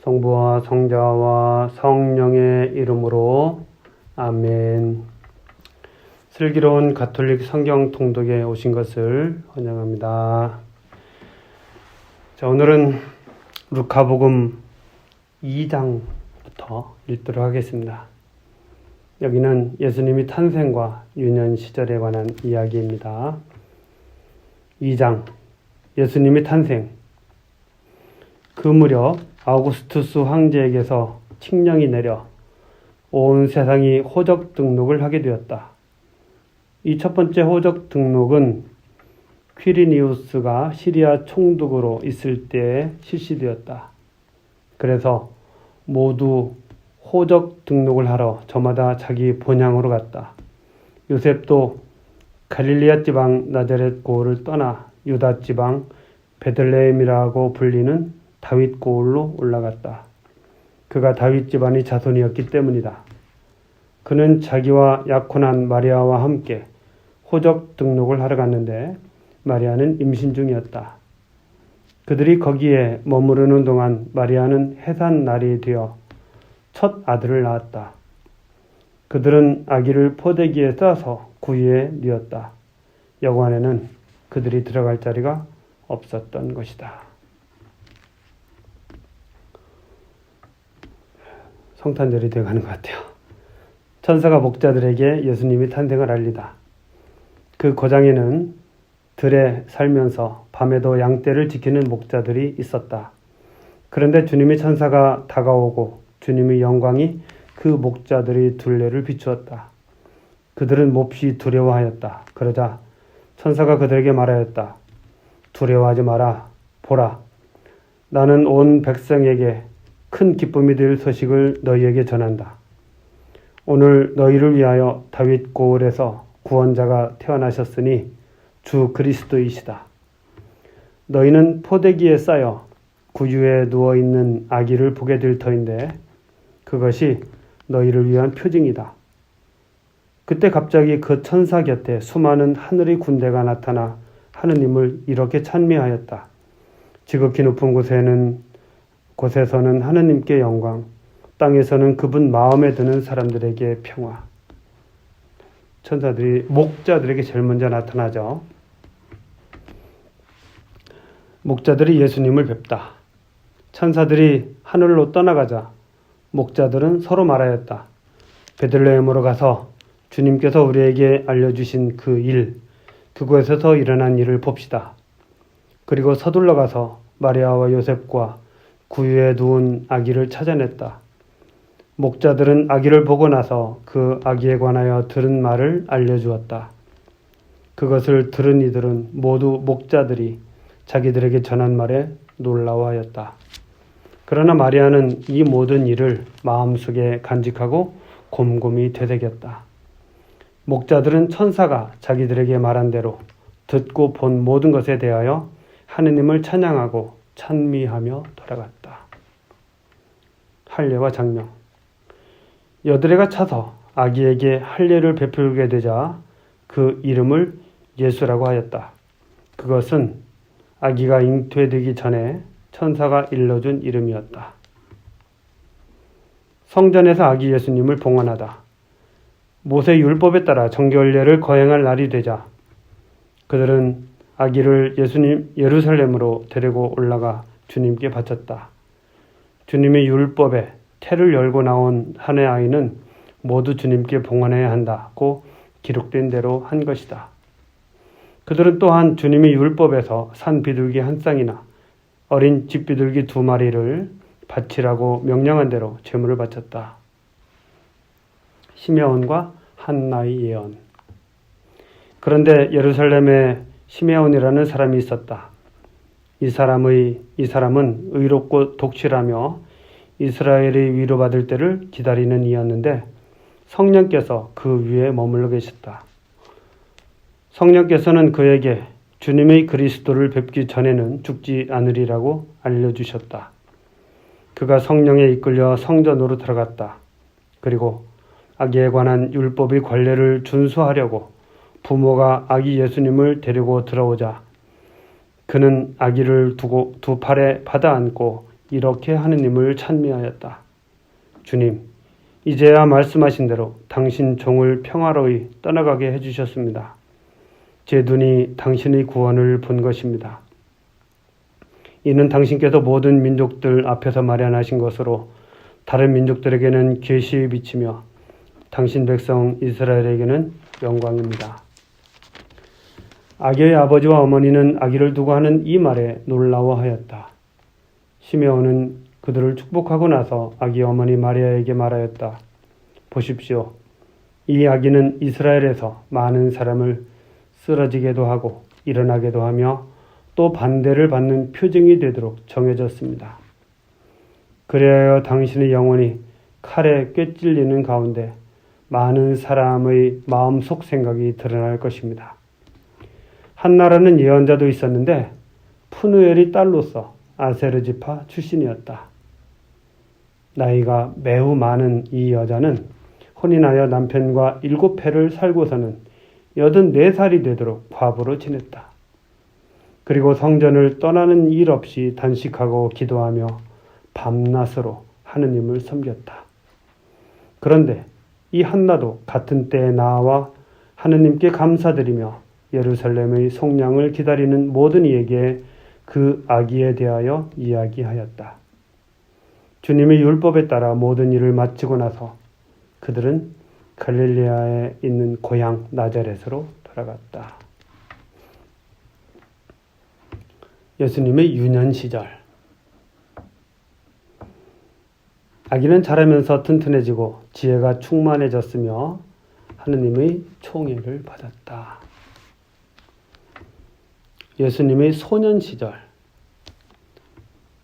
성부와 성자와 성령의 이름으로 아멘. 슬기로운 가톨릭 성경 통독에 오신 것을 환영합니다. 자, 오늘은 루카복음 2장부터 읽도록 하겠습니다. 여기는 예수님이 탄생과 유년 시절에 관한 이야기입니다. 2장, 예수님의 탄생. 그 무렵 아우구스투스 황제에게서 칙령이 내려 온 세상이 호적 등록을 하게 되었다. 이 첫 번째 호적 등록은 퀴리니우스가 시리아 총독으로 있을 때에 실시되었다. 그래서 모두 호적 등록을 하러 저마다 자기 본향으로 갔다. 요셉도 갈릴리아 지방 나자렛 고을을 떠나 유다 지방 베들레헴이라고 불리는 다윗 고을로 올라갔다. 그가 다윗 집안의 자손이었기 때문이다. 그는 자기와 약혼한 마리아와 함께 호적 등록을 하러 갔는데 마리아는 임신 중이었다. 그들이 거기에 머무르는 동안 마리아는 해산날이 되어 첫 아들을 낳았다. 그들은 아기를 포대기에 싸서 구유에 뉘었다. 여관에는 그들이 들어갈 자리가 없었던 것이다. 성탄절이 되어가는 것 같아요. 천사가 목자들에게 예수님이 탄생을 알리다. 그 고장에는 들에 살면서 밤에도 양떼를 지키는 목자들이 있었다. 그런데 주님의 천사가 다가오고 주님의 영광이 그 목자들의 둘레를 비추었다. 그들은 몹시 두려워하였다. 그러자 천사가 그들에게 말하였다. 두려워하지 마라. 보라. 나는 온 백성에게 큰 기쁨이 될 소식을 너희에게 전한다. 오늘 너희를 위하여 다윗 고을에서 구원자가 태어나셨으니 주 그리스도이시다. 너희는 포대기에 쌓여 구유에 누워있는 아기를 보게 될 터인데 그것이 너희를 위한 표징이다. 그때 갑자기 그 천사 곁에 수많은 하늘의 군대가 나타나 하느님을 이렇게 찬미하였다. 지극히 높은 곳에서는 하느님께 영광, 땅에서는 그분 마음에 드는 사람들에게 평화. 천사들이 목자들에게 제일 먼저 나타나죠. 목자들이 예수님을 뵙다. 천사들이 하늘로 떠나가자 목자들은 서로 말하였다. 베들레헴으로 가서 주님께서 우리에게 알려주신 그 일, 그곳에서 일어난 일을 봅시다. 그리고 서둘러 가서 마리아와 요셉과 구유에 누운 아기를 찾아냈다. 목자들은 아기를 보고 나서 그 아기에 관하여 들은 말을 알려주었다. 그것을 들은 이들은 모두 목자들이 자기들에게 전한 말에 놀라워하였다. 그러나 마리아는 이 모든 일을 마음속에 간직하고 곰곰이 되새겼다. 목자들은 천사가 자기들에게 말한 대로 듣고 본 모든 것에 대하여 하느님을 찬양하고 찬미하며 돌아갔다. 할례와 장명. 여드레가 차서 아기에게 할례를 베풀게 되자 그 이름을 예수라고 하였다. 그것은 아기가 잉태되기 전에 천사가 일러준 이름이었다. 성전에서 아기 예수님을 봉헌하다. 모세 율법에 따라 정결례를 거행할 날이 되자 그들은 아기를 예루살렘으로 데리고 올라가 주님께 바쳤다. 주님의 율법에 태를 열고 나온 한 해 아이는 모두 주님께 봉헌해야 한다고 기록된 대로 한 것이다. 그들은 또한 주님의 율법에서 산 비둘기 한 쌍이나 어린 집비둘기 2마리를 바치라고 명령한 대로 제물을 바쳤다. 시메온과 한나의 예언. 그런데 예루살렘에 시메온이라는 사람이 있었다. 이 사람은 의롭고 독실하며 이스라엘이 위로받을 때를 기다리는 이였는데 성령께서 그 위에 머물러 계셨다. 성령께서는 그에게 주님의 그리스도를 뵙기 전에는 죽지 않으리라고 알려주셨다. 그가 성령에 이끌려 성전으로 들어갔다. 그리고 아기에 관한 율법의 관례를 준수하려고 부모가 아기 예수님을 데리고 들어오자 그는 아기를 두고 두 팔에 받아 안고 이렇게 하느님을 찬미하였다. 주님, 이제야 말씀하신 대로 당신 종을 평화로이 떠나가게 해주셨습니다. 제 눈이 당신의 구원을 본 것입니다. 이는 당신께서 모든 민족들 앞에서 마련하신 것으로 다른 민족들에게는 계시의 빛이며 당신 백성 이스라엘에게는 영광입니다. 아기의 아버지와 어머니는 아기를 두고 하는 이 말에 놀라워하였다. 시메온은 그들을 축복하고 나서 아기 어머니 마리아에게 말하였다. 보십시오. 이 아기는 이스라엘에서 많은 사람을 쓰러지게도 하고 일어나게도 하며 또 반대를 받는 표징이 되도록 정해졌습니다. 그리하여 당신의 영혼이 칼에 꿰찔리는 가운데 많은 사람의 마음속 생각이 드러날 것입니다. 한나라는 예언자도 있었는데 푸누엘의 딸로서 아세르 지파 출신이었다. 나이가 매우 많은 이 여자는 혼인하여 남편과 7해를 살고서는 84살이 되도록 과부로 지냈다. 그리고 성전을 떠나는 일 없이 단식하고 기도하며 밤낮으로 하느님을 섬겼다. 그런데 이 한나도 같은 때에 나와 하느님께 감사드리며 예루살렘의 속량을 기다리는 모든 이에게 그 아기에 대하여 이야기하였다. 주님의 율법에 따라 모든 일을 마치고 나서 그들은 갈릴리아에 있는 고향 나자렛으로 돌아갔다. 예수님의 유년 시절. 아기는 자라면서 튼튼해지고 지혜가 충만해졌으며 하느님의 총애를 받았다. 예수님의 소년 시절.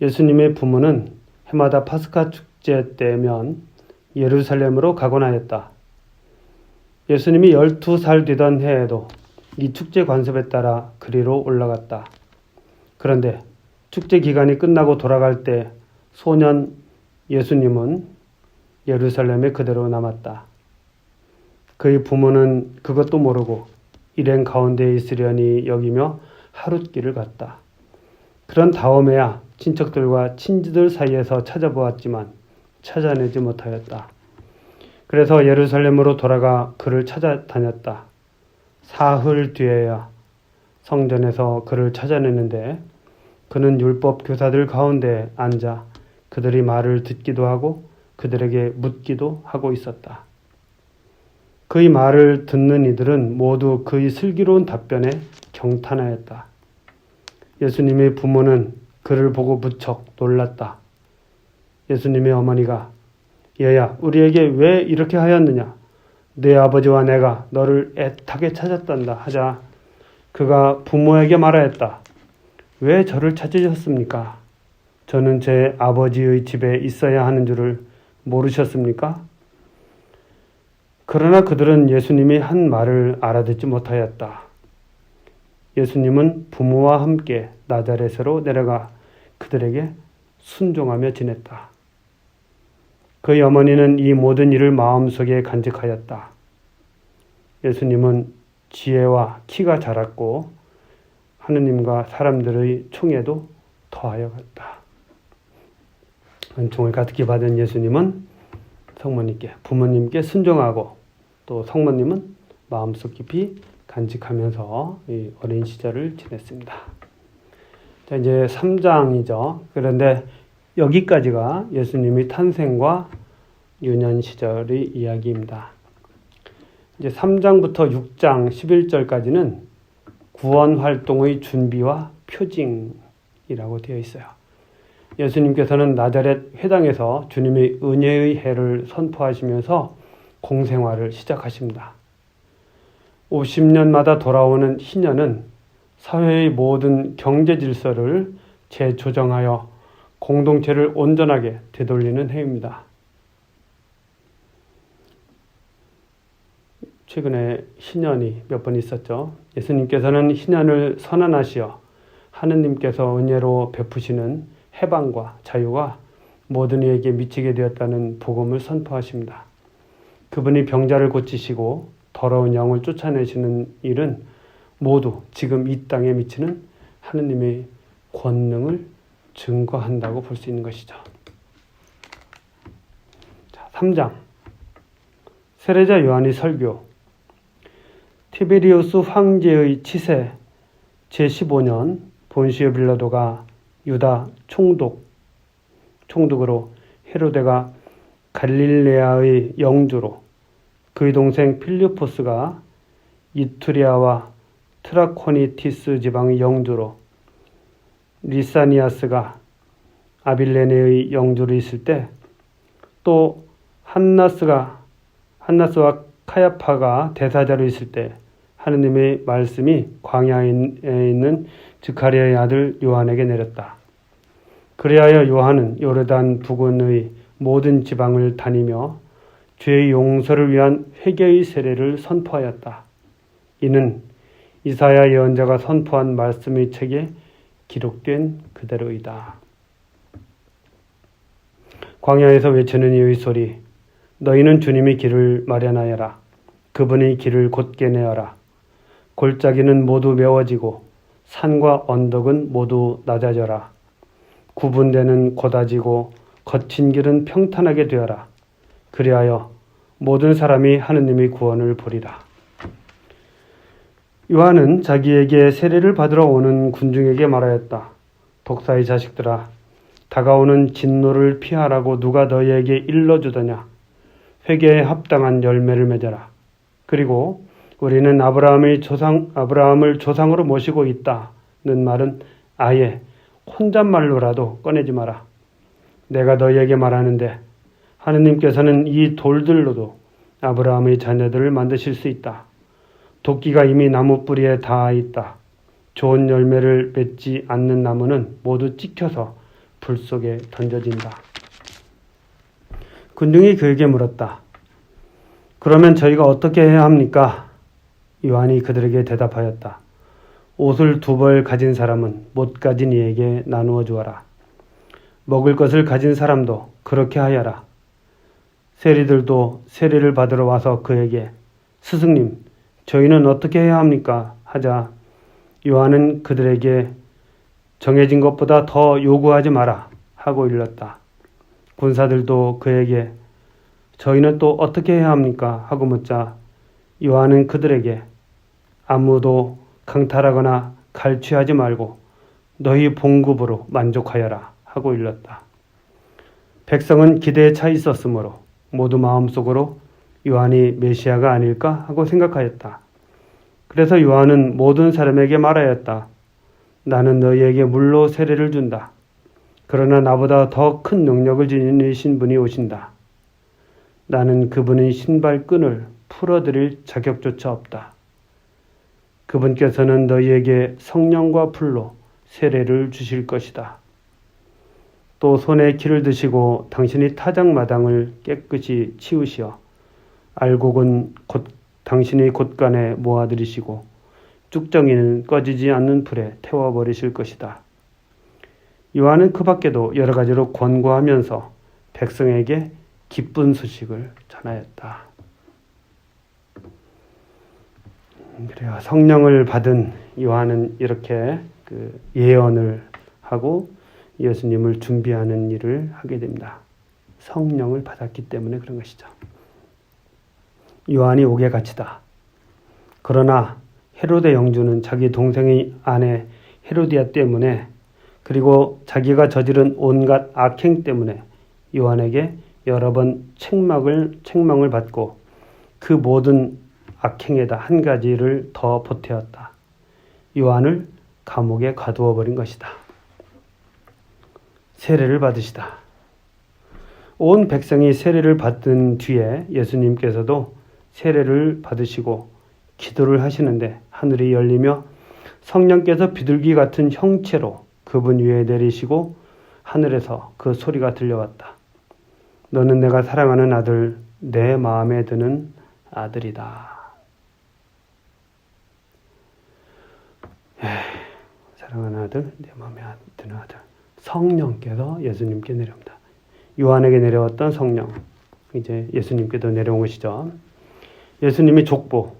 예수님의 부모는 해마다 파스카 축제 때면 예루살렘으로 가곤 하였다. 예수님이 12살 되던 해에도 이 축제 관습에 따라 그리로 올라갔다. 그런데 축제 기간이 끝나고 돌아갈 때 소년 예수님은 예루살렘에 그대로 남았다. 그의 부모는 그것도 모르고 일행 가운데 있으려니 여기며 하룻길을 갔다. 그런 다음에야 친척들과 친지들 사이에서 찾아보았지만 찾아내지 못하였다. 그래서 예루살렘으로 돌아가 그를 찾아다녔다. 사흘 뒤에야 성전에서 그를 찾아내는데 그는 율법 교사들 가운데 앉아 그들의 말을 듣기도 하고 그들에게 묻기도 하고 있었다. 그의 말을 듣는 이들은 모두 그의 슬기로운 답변에 경탄하였다. 예수님의 부모는 그를 보고 무척 놀랐다. 예수님의 어머니가 얘야 우리에게 왜 이렇게 하였느냐? 네 아버지와 내가 너를 애타게 찾았단다 하자 그가 부모에게 말하였다. 왜 저를 찾으셨습니까? 저는 제 아버지의 집에 있어야 하는 줄을 모르셨습니까? 그러나 그들은 예수님이 한 말을 알아듣지 못하였다. 예수님은 부모와 함께 나자렛으로 내려가 그들에게 순종하며 지냈다. 그의 어머니는 이 모든 일을 마음속에 간직하였다. 예수님은 지혜와 키가 자랐고 하느님과 사람들의 총애도 더하여 갔다. 은총을 가득히 받은 예수님은 성모님께, 부모님께 순종하고 또 성모님은 마음속 깊이 간직하면서 이 어린 시절을 지냈습니다. 자, 이제 3장이죠. 그런데 여기까지가 예수님의 탄생과 유년 시절의 이야기입니다. 이제 3장부터 6장 11절까지는 구원 활동의 준비와 표징이라고 되어 있어요. 예수님께서는 나자렛 회당에서 주님의 은혜의 해를 선포하시면서 공생활을 시작하십니다. 50년마다 돌아오는 희년은 사회의 모든 경제 질서를 재조정하여 공동체를 온전하게 되돌리는 해입니다. 최근에 희년이 몇 번 있었죠. 예수님께서는 희년을 선언하시어 하느님께서 은혜로 베푸시는 해방과 자유가 모든 이에게 미치게 되었다는 복음을 선포하십니다. 그분이 병자를 고치시고 더러운 영을 쫓아내시는 일은 모두 지금 이 땅에 미치는 하느님의 권능을 증거한다고 볼 수 있는 것이죠. 자, 3장 세례자 요한의 설교. 티베리우스 황제의 치세 제15년 본시오 빌라도가 유다 총독으로 헤로데가 갈릴레아의 영주로 그의 동생 필리포스가 이투리아와 트라코니티스 지방의 영주로 리사니아스가 아빌레네의 영주로 있을 때, 또 한나스와 카야파가 대사자로 있을 때 하느님의 말씀이 광야에 있는 스가랴의 아들 요한에게 내렸다. 그리하여 요한은 요르단 부근의 모든 지방을 다니며 죄의 용서를 위한 회개의 세례를 선포하였다. 이는 이사야 예언자가 선포한 말씀의 책에 기록된 그대로이다. 광야에서 외치는 이의 소리. 너희는 주님의 길을 마련하여라. 그분의 길을 곧게 내어라. 골짜기는 모두 메워지고 산과 언덕은 모두 낮아져라. 구분되는 고다지고 거친 길은 평탄하게 되어라. 그리하여 모든 사람이 하느님의 구원을 보리라. 요한은 자기에게 세례를 받으러 오는 군중에게 말하였다. 독사의 자식들아, 다가오는 진노를 피하라고 누가 너희에게 일러주더냐. 회개에 합당한 열매를 맺어라. 그리고 우리는 아브라함을 조상으로 모시고 있다는 말은 아예 혼잣말로라도 꺼내지 마라. 내가 너희에게 말하는데 하느님께서는 이 돌들로도 아브라함의 자녀들을 만드실 수 있다. 도끼가 이미 나무 뿌리에 닿아 있다. 좋은 열매를 맺지 않는 나무는 모두 찍혀서 불 속에 던져진다. 군중이 그에게 물었다. 그러면 저희가 어떻게 해야 합니까? 요한이 그들에게 대답하였다. 옷을 2벌 가진 사람은 못 가진 이에게 나누어 주어라. 먹을 것을 가진 사람도 그렇게 하여라. 세리들도 세례를 받으러 와서 그에게 스승님, 저희는 어떻게 해야 합니까? 하자 요한은 그들에게 정해진 것보다 더 요구하지 마라 하고 일렀다. 군사들도 그에게 저희는 또 어떻게 해야 합니까? 하고 묻자 요한은 그들에게 아무도 강탈하거나 갈취하지 말고 너희 봉급으로 만족하여라 하고 일렀다. 백성은 기대에 차 있었으므로 모두 마음속으로 요한이 메시아가 아닐까 하고 생각하였다. 그래서 요한은 모든 사람에게 말하였다. 나는 너희에게 물로 세례를 준다. 그러나 나보다 더 큰 능력을 지니신 분이 오신다. 나는 그분의 신발끈을 풀어드릴 자격조차 없다. 그분께서는 너희에게 성령과 불로 세례를 주실 것이다. 또 손에 키를 드시고 당신이 타작마당을 깨끗이 치우시어 알곡은 당신의 곳간에 모아들이시고 쭉정이는 꺼지지 않는 불에 태워버리실 것이다. 요한은 그 밖에도 여러 가지로 권고하면서 백성에게 기쁜 소식을 전하였다. 그래요. 성령을 받은 요한은 이렇게 예언을 하고 예수님을 준비하는 일을 하게 됩니다. 성령을 받았기 때문에 그런 것이죠. 요한이 옥에 갇히다. 그러나 헤로데 영주는 자기 동생의 아내 헤로디아 때문에 그리고 자기가 저지른 온갖 악행 때문에 요한에게 여러 번 책망을 받고 그 모든 악행에다 한 가지를 더 보태었다. 요한을 감옥에 가두어 버린 것이다. 세례를 받으시다. 온 백성이 세례를 받은 뒤에 예수님께서도 세례를 받으시고 기도를 하시는데 하늘이 열리며 성령께서 비둘기 같은 형체로 그분 위에 내리시고 하늘에서 그 소리가 들려왔다. 너는 내가 사랑하는 아들, 내 마음에 드는 아들이다. 사랑하는 아들, 내 마음에 드는 아들. 성령께서 예수님께 내려옵니다. 요한에게 내려왔던 성령, 이제 예수님께도 내려온 것이죠. 예수님의 족보.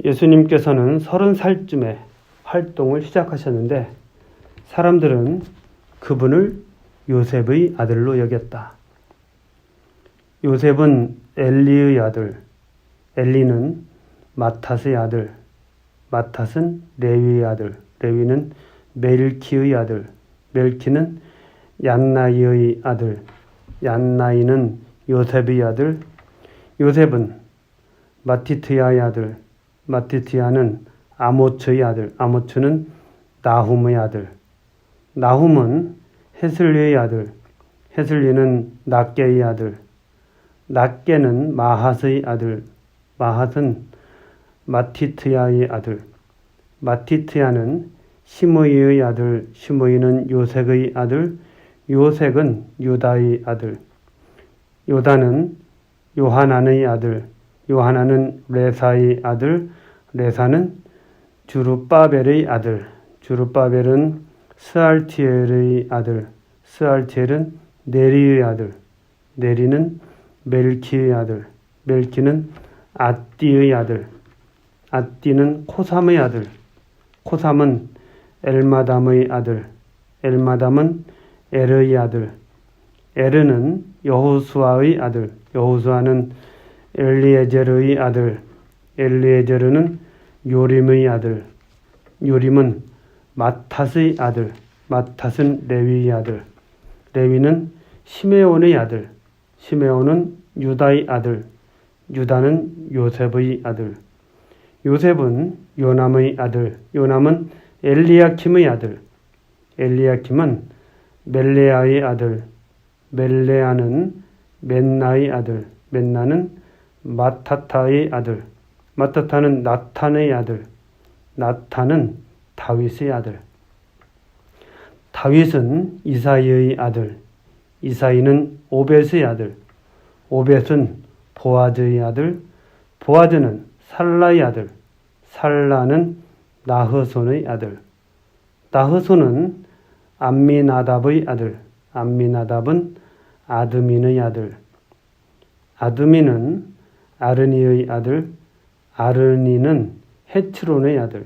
예수님께서는 30살쯤에 활동을 시작하셨는데 사람들은 그분을 요셉의 아들로 여겼다. 요셉은 엘리의 아들, 엘리는 마탓의 아들, 마탓은 레위의 아들, 레위는 멜키의 아들, 멜키는 얀나이의 아들, 얀나이는 요셉의 아들, 요셉은 마티트야의 아들, 마티트야는 아모츠의 아들, 아모츠는 나훔의 아들, 나훔은 헤슬리의 아들, 헤슬리는 낫게의 아들, 낫게는 마핫의 아들, 마핫은 마티트야의 아들, 마티트야는 시므이의 아들, 시므이는 요색의 아들, 요색은 유다의 아들, 요다는 요하난의 아들, 요하난은 레사의 아들, 레사는 주룹바벨의 아들, 주룹바벨은 스알티엘의 아들, 스알티엘은 네리의 아들, 네리는 멜키의 아들, 멜키는 아띠의 아들, 아띠는 코삼의 아들, 코삼은 엘마담의 아들, 엘마담은 에르의 아들, 에르는 여호수아의 아들, 여호수아는 엘리에제르의 아들, 엘리에제르는 요림의 아들, 요림은 마탓의 아들, 마탓은 레위의 아들, 레위는 시메온의 아들, 시메온은 유다의 아들, 유다는 요셉의 아들, 요셉은 요남의 아들, 요남은 엘리야킴의 아들, 엘리야킴은 멜레아의 아들, 멜레아는 맨나의 아들, 맨나는 마타타의 아들, 마타타는 나탄의 아들, 나탄은 다윗의 아들, 다윗은 이사이의 아들, 이사이는 오벳의 아들, 오벳은 보아즈의 아들, 보아즈는 살라의 아들, 살라는 나흐손의 아들, 나흐손은 암미나답의 아들, 암미나답은 아드민의 아들, 아드민은 아르니의 아들, 아르니는 헤츠론의 아들,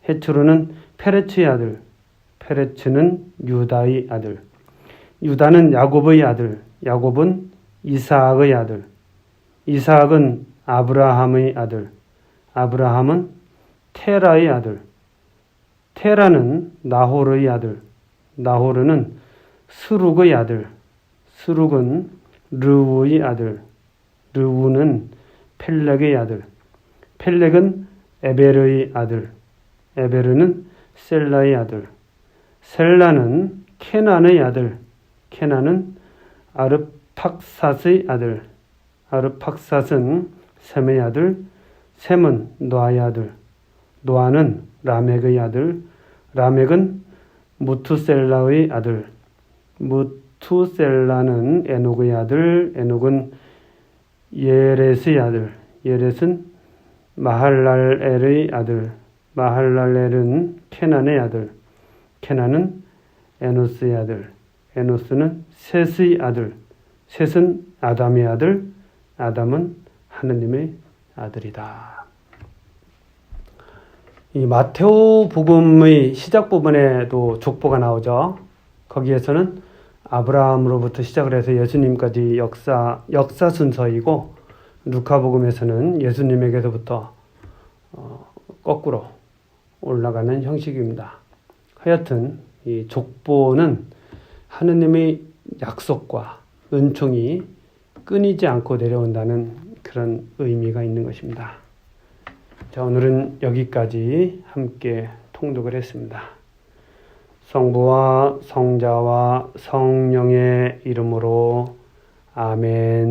헤츠론은 페레츠의 아들, 페레츠는 유다의 아들, 유다는 야곱의 아들, 야곱은 이사악의 아들, 이사악은 아브라함의 아들, 아브라함은 테라의 아들, 테라는 나호르의 아들, 나호르는 스룩의 아들, 스룩은 르우의 아들, 르우는 펠렉의 아들, 펠렉은 에베르의 아들, 에베르는 셀라의 아들, 셀라는 케난의 아들, 케난은 아르팍삿의 아들, 아르팍삿은 셈의 아들, 셈은 노아의 아들, 노아는 라멕의 아들, 라멕은 무투셀라의 아들, 무투셀라는 에녹의 아들, 에녹은 예렛의 아들, 예렛은 마할랄엘의 아들, 마할랄엘은 케난의 아들, 케난은 에노스의 아들, 에노스는 셋의 아들, 셋은 아담의 아들, 아담은 하느님의 아들이다. 이 마테오 복음의 시작 부분에도 족보가 나오죠. 거기에서는 아브라함으로부터 시작을 해서 예수님까지 역사 순서이고, 루카복음에서는 예수님에게서부터 거꾸로 올라가는 형식입니다. 하여튼 이 족보는 하느님의 약속과 은총이 끊이지 않고 내려온다는 그런 의미가 있는 것입니다. 자, 오늘은 여기까지 함께 통독을 했습니다. 성부와 성자와 성령의 이름으로 아멘.